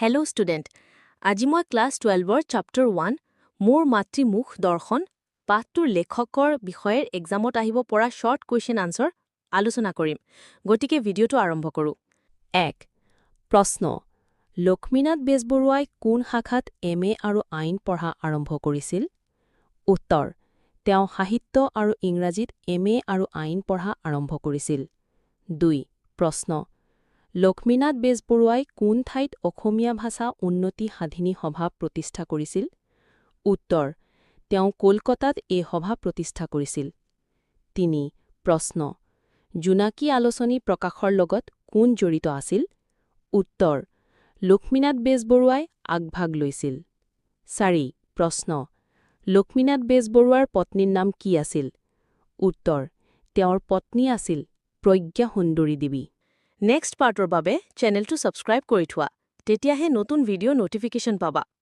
Hello' student, আজি মই class 12ৰ chapter 1 মোৰ মাতৃমুখ দৰ্শন পাঠটোৰ লেখকৰ বিষয়েৰ এক্সামত আহিব পৰা শ্বৰ্ট কুৱেশ্যন আনচাৰ আলোচনা কৰিম। গতিকে ভিডিঅ'টো আৰম্ভ কৰোঁ। 1. প্ৰশ্ন: লক্ষ্মীনাথ বেজবৰুৱাই কোন শাখাত MA আৰু আইন পঢ়া আৰম্ভ কৰিছিল? উত্তৰ: তেওঁ সাহিত্য আৰু ইংৰাজীত MA আৰু আইন পঢ়া আৰম্ভ কৰিছিল। 2. প্ৰশ্ন: লক্ষ্মীনাথ বেজবৰুৱাই কোন ঠাইত অসমীয়া ভাষা উন্নতি সাধিনী সভা প্ৰতিষ্ঠা কৰিছিল? উত্তৰ: তেওঁ কলকাতাত এই সভা প্ৰতিষ্ঠা কৰিছিল। 3. প্ৰশ্ন: জোনাকী আলোচনী প্ৰকাশৰ লগত কোন জড়িত আছিল? উত্তৰ: লক্ষ্মীনাথ বেজবৰুৱাই আগভাগ লৈছিল। 4. প্ৰশ্ন: লক্ষ্মীনাথ বেজবৰুৱাৰ পত্নীৰ নাম কি আছিল? উত্তৰ: তেওঁৰ পত্নী আছিল প্ৰজ্ঞা সুন্দৰী দেৱী। নেক্সট পাৰ্টৰ বাবে চেনেলটো ছাবস্ক্ৰাইব কৰি থোৱা, তেতিয়াহে নতুন ভিডিঅ' নটিফিকেশ্যন পাবা।